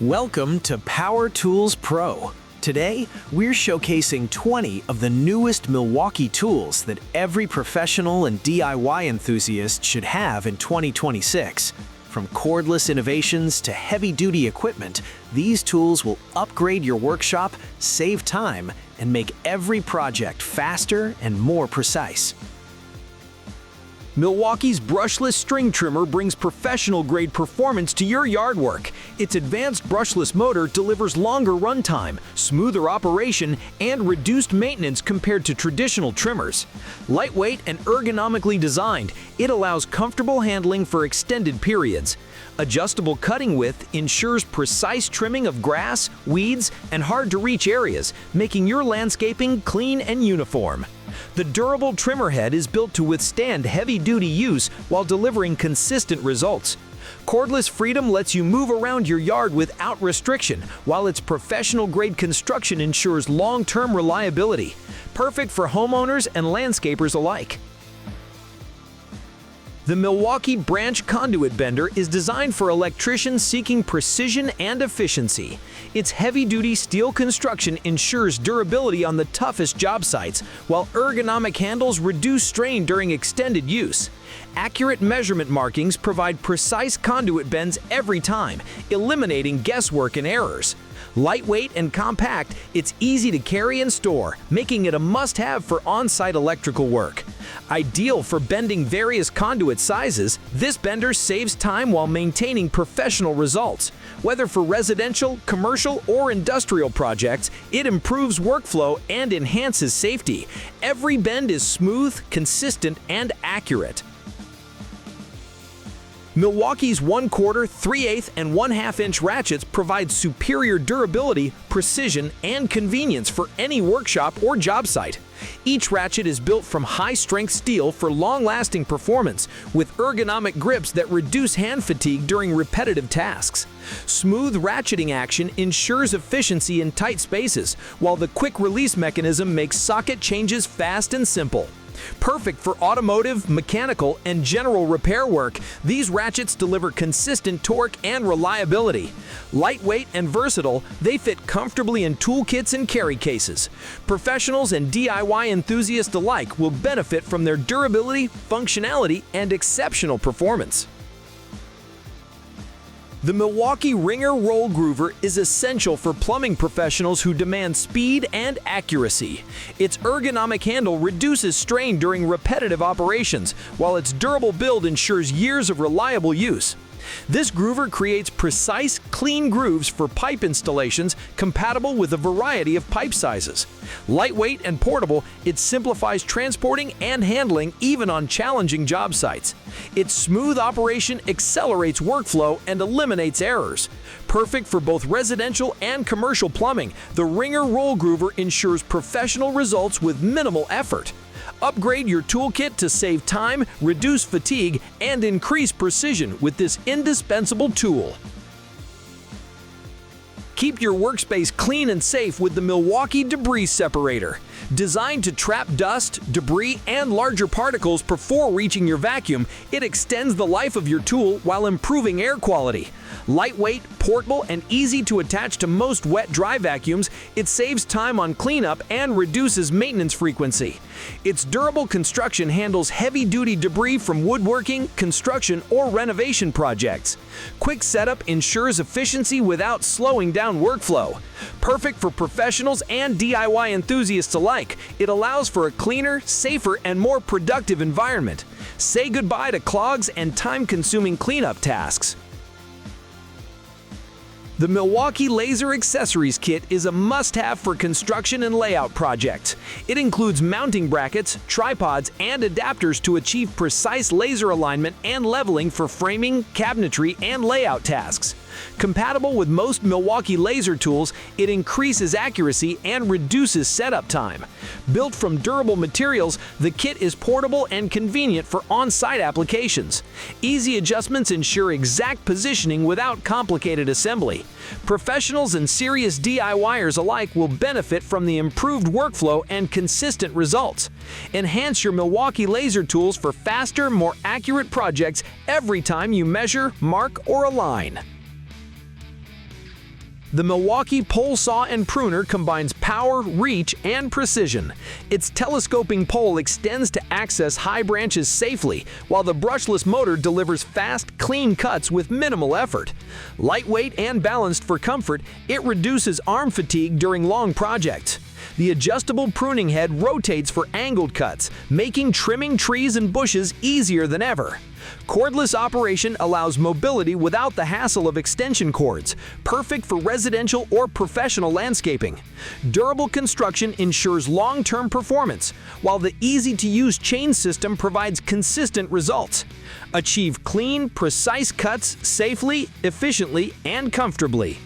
Welcome to Power Tools Pro. Today, we're showcasing 20 of the newest Milwaukee tools that every professional and DIY enthusiast should have in 2026. From cordless innovations to heavy-duty equipment, these tools will upgrade your workshop, save time, and make every project faster and more precise. Milwaukee's brushless string trimmer brings professional-grade performance to your yard work. Its advanced brushless motor delivers longer runtime, smoother operation, and reduced maintenance compared to traditional trimmers. Lightweight and ergonomically designed, it allows comfortable handling for extended periods. Adjustable cutting width ensures precise trimming of grass, weeds, and hard-to-reach areas, making your landscaping clean and uniform. The durable trimmer head is built to withstand heavy-duty use while delivering consistent results. Cordless freedom lets you move around your yard without restriction, while its professional-grade construction ensures long-term reliability. Perfect for homeowners and landscapers alike. The Milwaukee Branch Conduit Bender is designed for electricians seeking precision and efficiency. Its heavy-duty steel construction ensures durability on the toughest job sites, while ergonomic handles reduce strain during extended use. Accurate measurement markings provide precise conduit bends every time, eliminating guesswork and errors. Lightweight and compact, it's easy to carry and store, making it a must-have for on-site electrical work. Ideal for bending various conduit sizes, this bender saves time while maintaining professional results. Whether for residential, commercial, or industrial projects, it improves workflow and enhances safety. Every bend is smooth, consistent, and accurate. Milwaukee's 1/4, 3/8, and 1/2 inch ratchets provide superior durability, precision, and convenience for any workshop or job site. Each ratchet is built from high-strength steel for long-lasting performance, with ergonomic grips that reduce hand fatigue during repetitive tasks. Smooth ratcheting action ensures efficiency in tight spaces, while the quick-release mechanism makes socket changes fast and simple. Perfect for automotive, mechanical, and general repair work, these ratchets deliver consistent torque and reliability. Lightweight and versatile, they fit comfortably in toolkits and carry cases. Professionals and DIY enthusiasts alike will benefit from their durability, functionality, and exceptional performance. The Milwaukee Wringer Roll Groover is essential for plumbing professionals who demand speed and accuracy. Its ergonomic handle reduces strain during repetitive operations, while its durable build ensures years of reliable use. This groover creates precise, clean grooves for pipe installations compatible with a variety of pipe sizes. Lightweight and portable, it simplifies transporting and handling even on challenging job sites. Its smooth operation accelerates workflow and eliminates errors. Perfect for both residential and commercial plumbing, the Wringer Roll Groover ensures professional results with minimal effort. Upgrade your toolkit to save time, reduce fatigue, and increase precision with this indispensable tool. Keep your workspace clean and safe with the Milwaukee Debris Separator. Designed to trap dust, debris, and larger particles before reaching your vacuum, it extends the life of your tool while improving air quality. Lightweight, portable, and easy to attach to most wet-dry vacuums, it saves time on cleanup and reduces maintenance frequency. Its durable construction handles heavy-duty debris from woodworking, construction, or renovation projects. Quick setup ensures efficiency without slowing down workflow. Perfect for professionals and DIY enthusiasts alike, it allows for a cleaner, safer, and more productive environment. Say goodbye to clogs and time-consuming cleanup tasks. The Milwaukee Laser Accessories Kit is a must-have for construction and layout projects. It includes mounting brackets, tripods, and adapters to achieve precise laser alignment and leveling for framing, cabinetry, and layout tasks. Compatible with most Milwaukee laser tools, it increases accuracy and reduces setup time. Built from durable materials, the kit is portable and convenient for on-site applications. Easy adjustments ensure exact positioning without complicated assembly. Professionals and serious DIYers alike will benefit from the improved workflow and consistent results. Enhance your Milwaukee laser tools for faster, more accurate projects every time you measure, mark, or align. The Milwaukee pole saw and pruner combines power, reach, and precision. Its telescoping pole extends to access high branches safely, while the brushless motor delivers fast, clean cuts with minimal effort. Lightweight and balanced for comfort, it reduces arm fatigue during long projects. The adjustable pruning head rotates for angled cuts, making trimming trees and bushes easier than ever. Cordless operation allows mobility without the hassle of extension cords, perfect for residential or professional landscaping. Durable construction ensures long-term performance, while the easy-to-use chain system provides consistent results. Achieve clean, precise cuts safely, efficiently, and comfortably.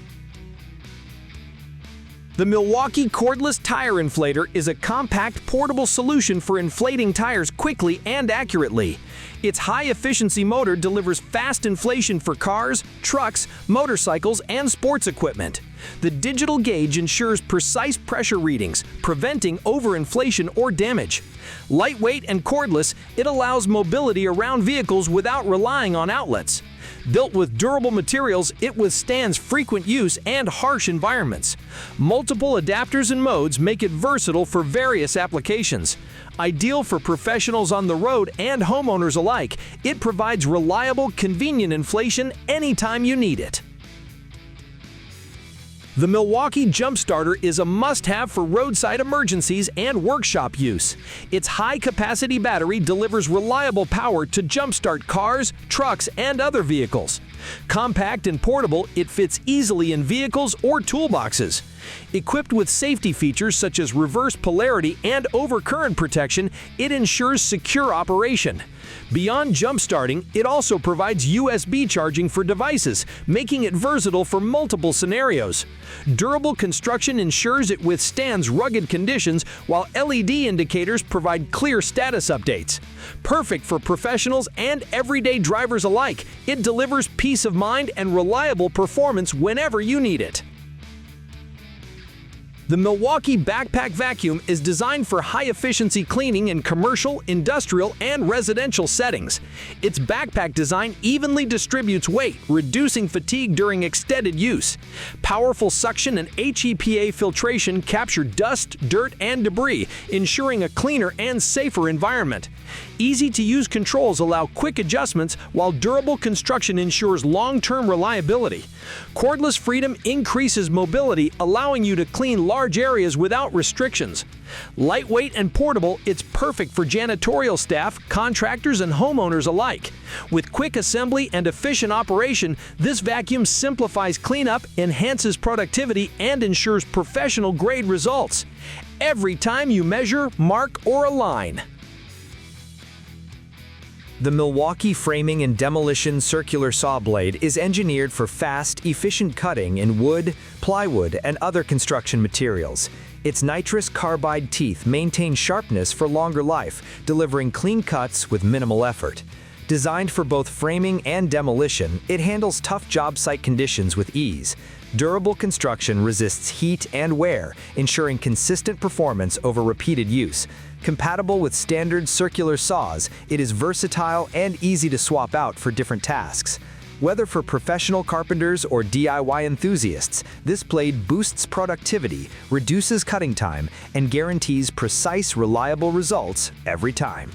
The Milwaukee Cordless Tire Inflator is a compact, portable solution for inflating tires quickly and accurately. Its high-efficiency motor delivers fast inflation for cars, trucks, motorcycles, and sports equipment. The digital gauge ensures precise pressure readings, preventing overinflation or damage. Lightweight and cordless, it allows mobility around vehicles without relying on outlets. Built with durable materials, it withstands frequent use and harsh environments. Multiple adapters and modes make it versatile for various applications. Ideal for professionals on the road and homeowners alike, it provides reliable, convenient inflation anytime you need it. The Milwaukee Jumpstarter is a must-have for roadside emergencies and workshop use. Its high-capacity battery delivers reliable power to jumpstart cars, trucks, and other vehicles. Compact and portable, it fits easily in vehicles or toolboxes. Equipped with safety features such as reverse polarity and overcurrent protection, it ensures secure operation. Beyond jump-starting, it also provides USB charging for devices, making it versatile for multiple scenarios. Durable construction ensures it withstands rugged conditions, while LED indicators provide clear status updates. Perfect for professionals and everyday drivers alike, it delivers peace of mind and reliable performance whenever you need it. The Milwaukee Backpack Vacuum is designed for high-efficiency cleaning in commercial, industrial, and residential settings. Its backpack design evenly distributes weight, reducing fatigue during extended use. Powerful suction and HEPA filtration capture dust, dirt, and debris, ensuring a cleaner and safer environment. Easy-to-use controls allow quick adjustments, while durable construction ensures long-term reliability. Cordless freedom increases mobility, allowing you to clean large areas without restrictions. Lightweight and portable, it's perfect for janitorial staff, contractors, and homeowners alike. With quick assembly and efficient operation, this vacuum simplifies cleanup, enhances productivity, and ensures professional-grade results every time you measure, mark, or align. The Milwaukee Framing and Demolition circular saw blade is engineered for fast, efficient cutting in wood, plywood, and other construction materials. Its nitrous carbide teeth maintain sharpness for longer life, delivering clean cuts with minimal effort. Designed for both framing and demolition, it handles tough job site conditions with ease. Durable construction resists heat and wear, ensuring consistent performance over repeated use. Compatible with standard circular saws, it is versatile and easy to swap out for different tasks. Whether for professional carpenters or DIY enthusiasts, this blade boosts productivity, reduces cutting time, and guarantees precise, reliable results every time.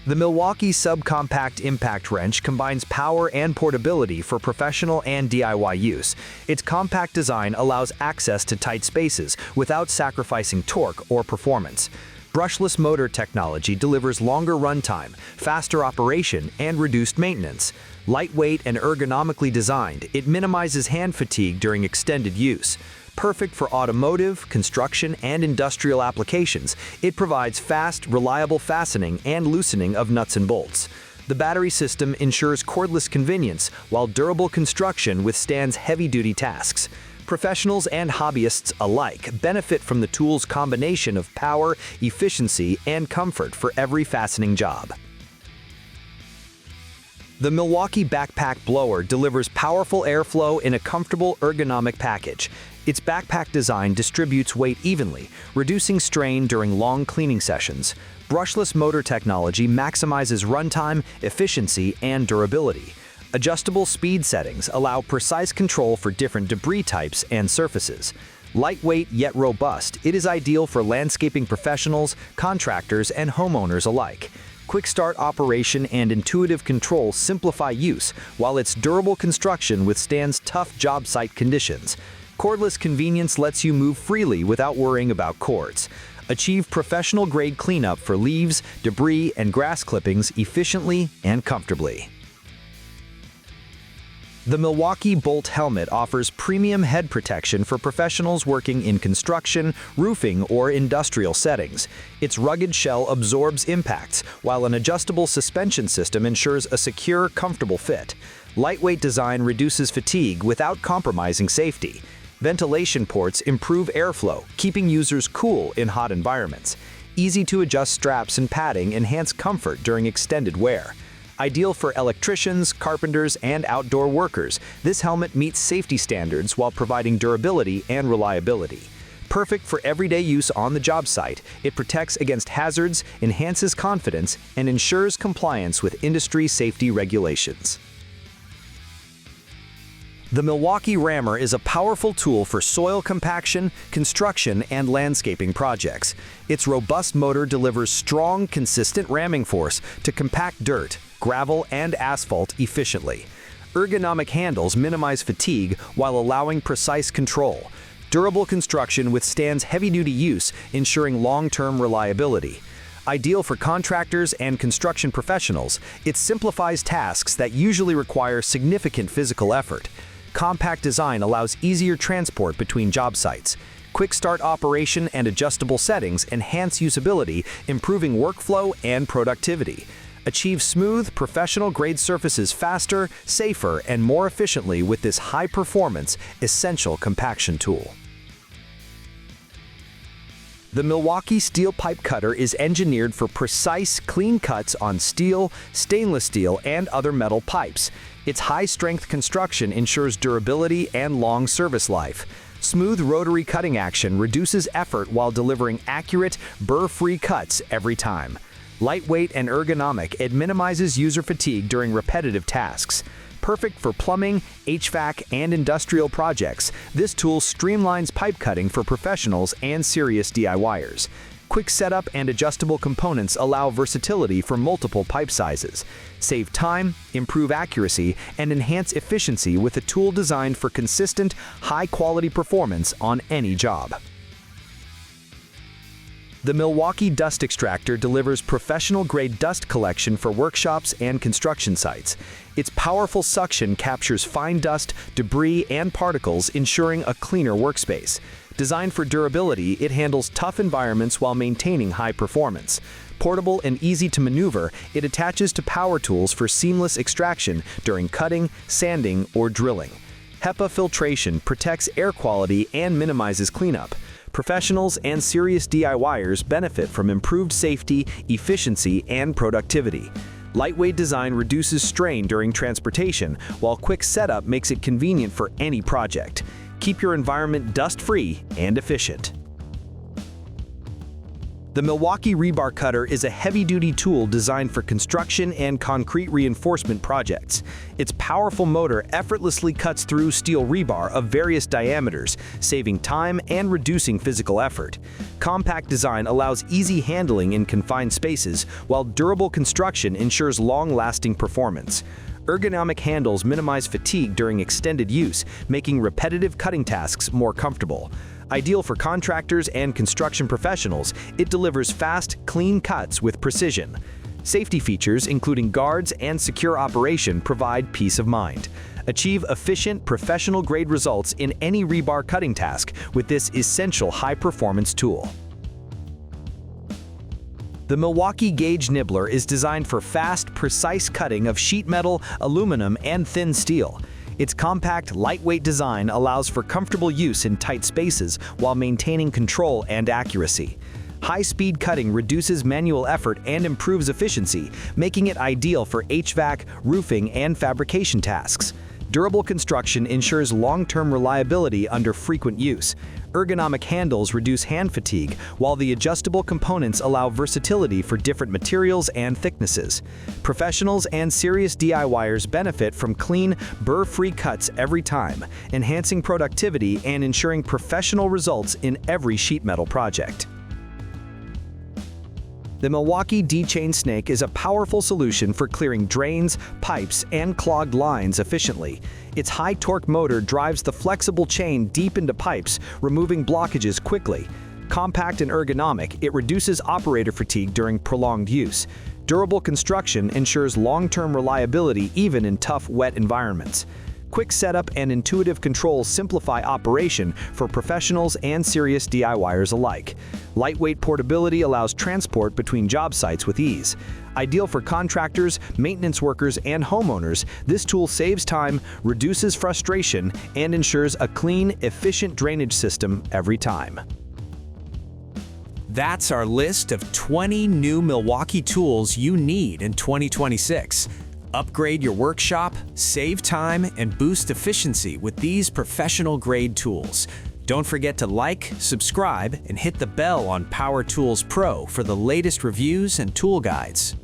The Milwaukee Subcompact Impact Wrench combines power and portability for professional and DIY use. Its compact design allows access to tight spaces without sacrificing torque or performance. Brushless motor technology delivers longer runtime, faster operation, and reduced maintenance. Lightweight and ergonomically designed, it minimizes hand fatigue during extended use. Perfect for automotive, construction, and industrial applications, it provides fast, reliable fastening and loosening of nuts and bolts. The battery system ensures cordless convenience, while durable construction withstands heavy-duty tasks. Professionals and hobbyists alike benefit from the tool's combination of power, efficiency, and comfort for every fastening job. The Milwaukee Backpack Blower delivers powerful airflow in a comfortable, ergonomic package. Its backpack design distributes weight evenly, reducing strain during long cleaning sessions. Brushless motor technology maximizes runtime, efficiency, and durability. Adjustable speed settings allow precise control for different debris types and surfaces. Lightweight yet robust, it is ideal for landscaping professionals, contractors, and homeowners alike. Quick start operation and intuitive control simplify use, while its durable construction withstands tough job site conditions. Cordless convenience lets you move freely without worrying about cords. Achieve professional-grade cleanup for leaves, debris, and grass clippings efficiently and comfortably. The Milwaukee Bolt helmet offers premium head protection for professionals working in construction, roofing, or industrial settings. Its rugged shell absorbs impacts, while an adjustable suspension system ensures a secure, comfortable fit. Lightweight design reduces fatigue without compromising safety. Ventilation ports improve airflow, keeping users cool in hot environments. Easy-to-adjust straps and padding enhance comfort during extended wear. Ideal for electricians, carpenters, and outdoor workers, this helmet meets safety standards while providing durability and reliability. Perfect for everyday use on the job site, it protects against hazards, enhances confidence, and ensures compliance with industry safety regulations. The MILWAUKEE Rammer is a powerful tool for soil compaction, construction, and landscaping projects. Its robust motor delivers strong, consistent ramming force to compact dirt, gravel, and asphalt efficiently. Ergonomic handles minimize fatigue while allowing precise control. Durable construction withstands heavy-duty use, ensuring long-term reliability. Ideal for contractors and construction professionals, it simplifies tasks that usually require significant physical effort. Compact design allows easier transport between job sites. Quick start operation and adjustable settings enhance usability, improving workflow and productivity. Achieve smooth, professional-grade surfaces faster, safer, and more efficiently with this high-performance, essential compaction tool. The Milwaukee Steel Pipe Cutter is engineered for precise, clean cuts on steel, stainless steel, and other metal pipes. Its high-strength construction ensures durability and long service life. Smooth rotary cutting action reduces effort while delivering accurate, burr-free cuts every time. Lightweight and ergonomic, it minimizes user fatigue during repetitive tasks. Perfect for plumbing, HVAC, and industrial projects, this tool streamlines pipe cutting for professionals and serious DIYers. Quick setup and adjustable components allow versatility for multiple pipe sizes. Save time, improve accuracy, and enhance efficiency with a tool designed for consistent, high-quality performance on any job. The Milwaukee Dust Extractor delivers professional-grade dust collection for workshops and construction sites. Its powerful suction captures fine dust, debris, and particles, ensuring a cleaner workspace. Designed for durability, it handles tough environments while maintaining high performance. Portable and easy to maneuver, it attaches to power tools for seamless extraction during cutting, sanding, or drilling. HEPA filtration protects air quality and minimizes cleanup. Professionals and serious DIYers benefit from improved safety, efficiency, and productivity. Lightweight design reduces strain during transportation, while quick setup makes it convenient for any project. Keep your environment dust-free and efficient. The Milwaukee Rebar Cutter is a heavy-duty tool designed for construction and concrete reinforcement projects. Its powerful motor effortlessly cuts through steel rebar of various diameters, saving time and reducing physical effort. Compact design allows easy handling in confined spaces, while durable construction ensures long-lasting performance. Ergonomic handles minimize fatigue during extended use, making repetitive cutting tasks more comfortable. Ideal for contractors and construction professionals, it delivers fast, clean cuts with precision. Safety features, including guards and secure operation, provide peace of mind. Achieve efficient, professional-grade results in any rebar cutting task with this essential high-performance tool. The Milwaukee Gauge Nibbler is designed for fast, precise cutting of sheet metal, aluminum, and thin steel. Its compact, lightweight design allows for comfortable use in tight spaces while maintaining control and accuracy. High-speed cutting reduces manual effort and improves efficiency, making it ideal for HVAC, roofing, and fabrication tasks. Durable construction ensures long-term reliability under frequent use. Ergonomic handles reduce hand fatigue, while the adjustable components allow versatility for different materials and thicknesses. Professionals and serious DIYers benefit from clean, burr-free cuts every time, enhancing productivity and ensuring professional results in every sheet metal project. The Milwaukee D-Chain Snake is a powerful solution for clearing drains, pipes, and clogged lines efficiently. Its high-torque motor drives the flexible chain deep into pipes, removing blockages quickly. Compact and ergonomic, it reduces operator fatigue during prolonged use. Durable construction ensures long-term reliability even in tough, wet environments. Quick setup and intuitive controls simplify operation for professionals and serious DIYers alike. Lightweight portability allows transport between job sites with ease. Ideal for contractors, maintenance workers, and homeowners, this tool saves time, reduces frustration, and ensures a clean, efficient drainage system every time. That's our list of 20 new Milwaukee tools you need in 2026. Upgrade your workshop, save time, and boost efficiency with these professional-grade tools. Don't forget to like, subscribe, and hit the bell on Power Tools Pro for the latest reviews and tool guides.